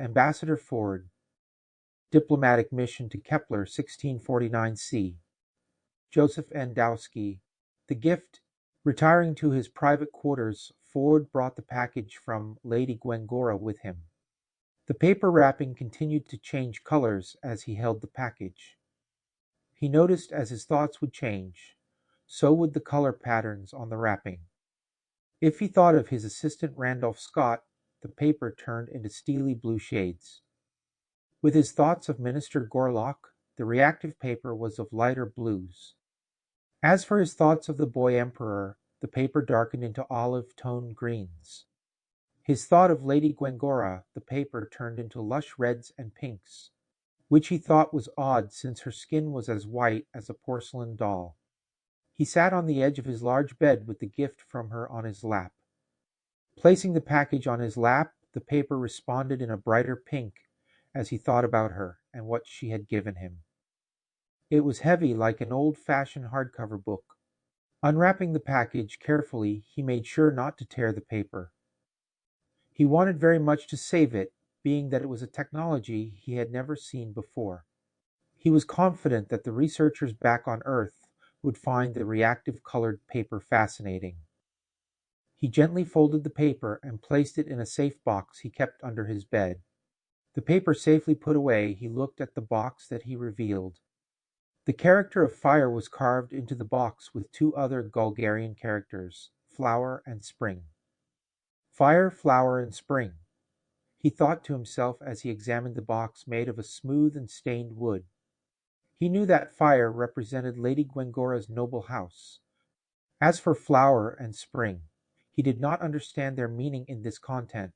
Ambassador Ford, diplomatic mission to Kepler-1649c. Joseph N. Wdowski. The gift. Retiring to his private quarters, Ford brought the package from Lady Gwencora with him. The paper wrapping continued to change colors as he held the package. He noticed as his thoughts would change, so would the color patterns on the wrapping. If he thought of his assistant Randolph Scott, the paper turned into steely blue shades. With his thoughts of Minister Gorlock, the reactive paper was of lighter blues. As for his thoughts of the boy emperor, the paper darkened into olive-toned greens. His thought of Lady Gwencora, the paper turned into lush reds and pinks, which he thought was odd since her skin was as white as a porcelain doll. He sat on the edge of his large bed with the gift from her on his lap. Placing the package on his lap, the paper responded in a brighter pink as he thought about her and what she had given him. It was heavy like an old-fashioned hardcover book. Unwrapping the package carefully, he made sure not to tear the paper. He wanted very much to save it, being that it was a technology he had never seen before. He was confident that the researchers back on Earth would find the reactive colored paper fascinating. He gently folded the paper and placed it in a safe box he kept under his bed. The paper safely put away, he looked at the box that he revealed. The character of fire was carved into the box with two other Bulgarian characters, flower and spring. Fire, flower, and spring, he thought to himself as he examined the box made of a smooth and stained wood. He knew that fire represented Lady Gwencora's noble house. As for flower and spring, he did not understand their meaning in this content.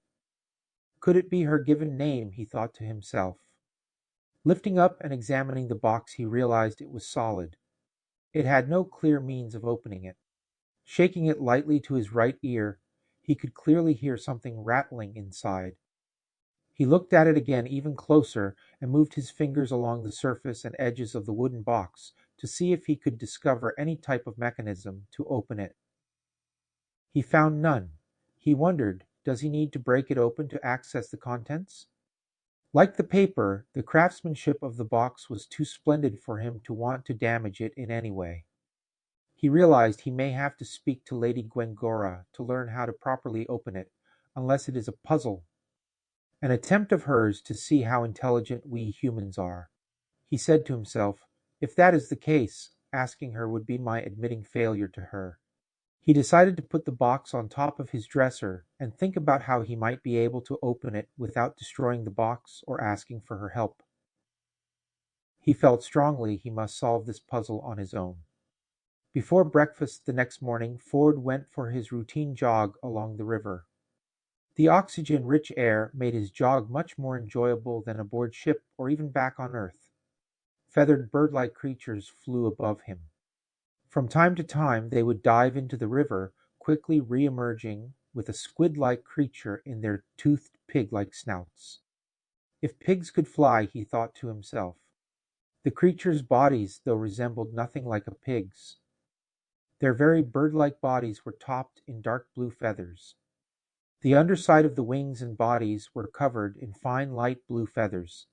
Could it be her given name, he thought to himself. Lifting up and examining the box, he realized it was solid. It had no clear means of opening it. Shaking it lightly to his right ear, he could clearly hear something rattling inside. He looked at it again even closer and moved his fingers along the surface and edges of the wooden box to see if he could discover any type of mechanism to open it. He found none. He wondered, does he need to break it open to access the contents? Like the paper, the craftsmanship of the box was too splendid for him to want to damage it in any way. He realized he may have to speak to Lady Gwencora to learn how to properly open it, unless it is a puzzle. An attempt of hers to see how intelligent we humans are. He said to himself, if that is the case, asking her would be my admitting failure to her. He decided to put the box on top of his dresser and think about how he might be able to open it without destroying the box or asking for her help. He felt strongly he must solve this puzzle on his own. Before breakfast the next morning, Ford went for his routine jog along the river. The oxygen-rich air made his jog much more enjoyable than aboard ship or even back on Earth. Feathered bird-like creatures flew above him. From time to time they would dive into the river, quickly re-emerging with a squid-like creature in their toothed pig-like snouts. If pigs could fly, he thought to himself. The creatures' bodies, though, resembled nothing like a pig's. Their very bird-like bodies were topped in dark blue feathers. The underside of the wings and bodies were covered in fine light blue feathers.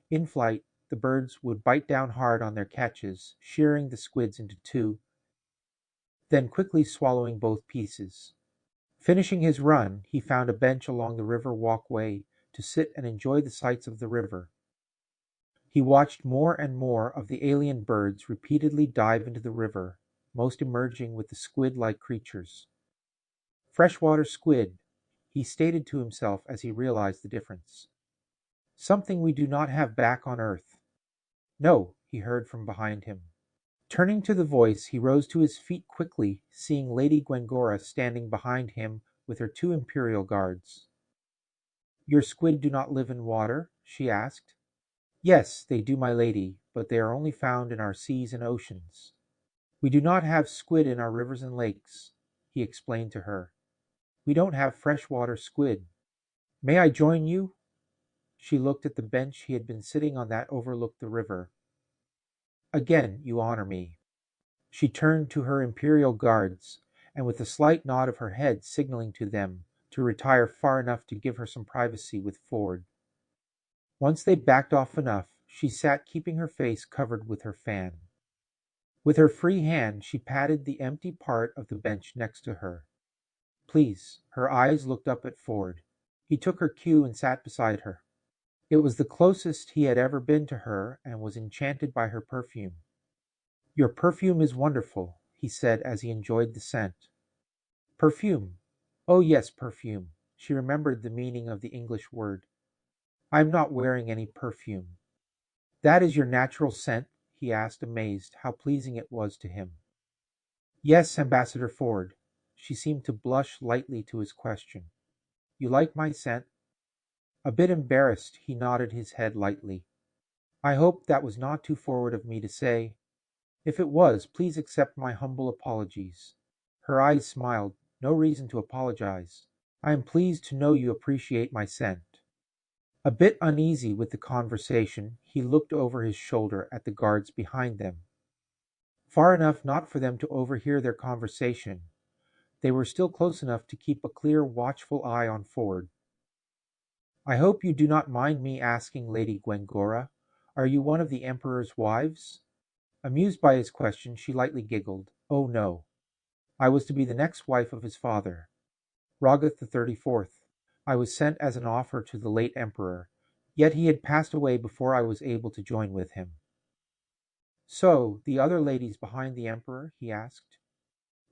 In flight, the birds would bite down hard on their catches, shearing the squids into two, then quickly swallowing both pieces. Finishing his run, he found a bench along the river walkway to sit and enjoy the sights of the river. He watched more and more of the alien birds repeatedly dive into the river, most emerging with the squid-like creatures. Freshwater squid, he stated to himself as he realized the difference. Something we do not have back on Earth. No, he heard from behind him. Turning to the voice, he rose to his feet quickly, seeing Lady Gwencora standing behind him with her two imperial guards. Your squid do not live in water? She asked. Yes, they do, my lady, but they are only found in our seas and oceans. We do not have squid in our rivers and lakes, he explained to her. We don't have freshwater squid. May I join you? She looked at the bench he had been sitting on that overlooked the river. Again, you honor me. She turned to her imperial guards, and with a slight nod of her head signaling to them to retire far enough to give her some privacy with Ford. Once they backed off enough, she sat keeping her face covered with her fan. With her free hand, she patted the empty part of the bench next to her. Please. Her eyes looked up at Ford. He took her cue and sat beside her. It was the closest he had ever been to her and was enchanted by her perfume. Your perfume is wonderful, he said as he enjoyed the scent. Perfume. Oh yes, perfume. She remembered the meaning of the English word. I am not wearing any perfume. That is your natural scent? He asked, amazed how pleasing it was to him. Yes, Ambassador Ford. She seemed to blush lightly to his question. You like my scent? A bit embarrassed, he nodded his head lightly. I hope that was not too forward of me to say. If it was, please accept my humble apologies. Her eyes smiled. No reason to apologize. I am pleased to know you appreciate my scent. A bit uneasy with the conversation, he looked over his shoulder at the guards behind them. Far enough not for them to overhear their conversation. They were still close enough to keep a clear, watchful eye on Ford. I hope you do not mind me asking, Lady Gwengora, are you one of the Emperor's wives? Amused by his question, she lightly giggled. Oh no. I was to be the next wife of his father, Rogath the 34th. I was sent as an offer to the late Emperor, yet he had passed away before I was able to join with him. So, the other ladies behind the Emperor? He asked.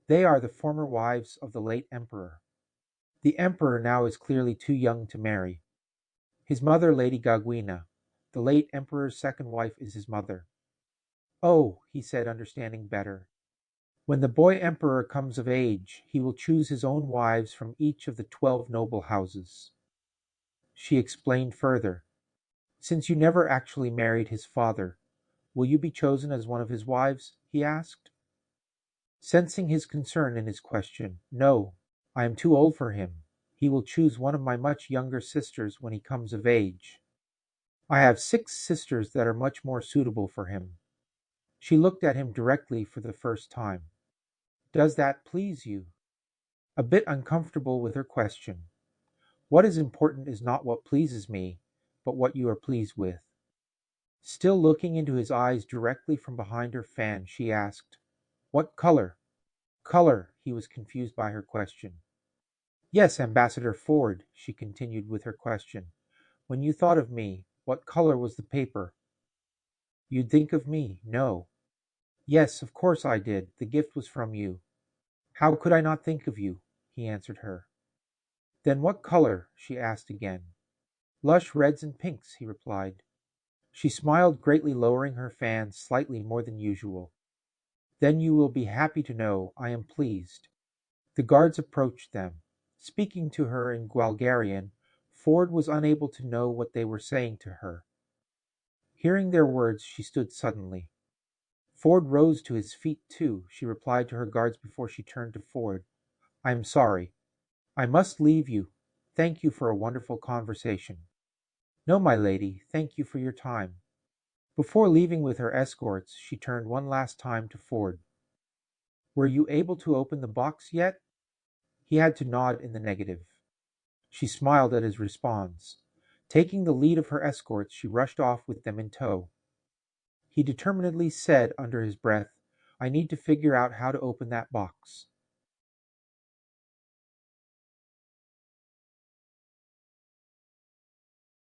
They are the former wives of the late Emperor. The Emperor now is clearly too young to marry. His mother, Lady Gagwina, the late Emperor's second wife, is his mother. Oh, he said, understanding better. When the boy Emperor comes of age, he will choose his own wives from each of the 12 noble houses. She explained further. Since you never actually married his father, will you be chosen as one of his wives? He asked. Sensing his concern in his question, no, I am too old for him. He will choose one of my much younger sisters when he comes of age. I have 6 sisters that are much more suitable for him. She looked at him directly for the first time. Does that please you? A bit uncomfortable with her question. What is important is not what pleases me, but what you are pleased with. Still looking into his eyes directly from behind her fan, she asked, What color? Color, he was confused by her question. Yes, Ambassador Ford, she continued with her question. When you thought of me, what color was the paper? You'd think of me, no. Yes, of course I did. The gift was from you. How could I not think of you? He answered her. Then what color? She asked again. Lush reds and pinks, he replied. She smiled greatly, lowering her fan slightly more than usual. Then you will be happy to know I am pleased. The guards approached them. Speaking to her in Bulgarian, Ford was unable to know what they were saying to her. Hearing their words, she stood suddenly. Ford rose to his feet too. She replied to her guards before she turned to Ford. I am sorry. I must leave you. Thank you for a wonderful conversation. No, my lady, thank you for your time. Before leaving with her escorts, she turned one last time to Ford. Were you able to open the box yet? He had to nod in the negative. She smiled at his response. Taking the lead of her escorts, she rushed off with them in tow. He determinedly said under his breath, I need to figure out how to open that box.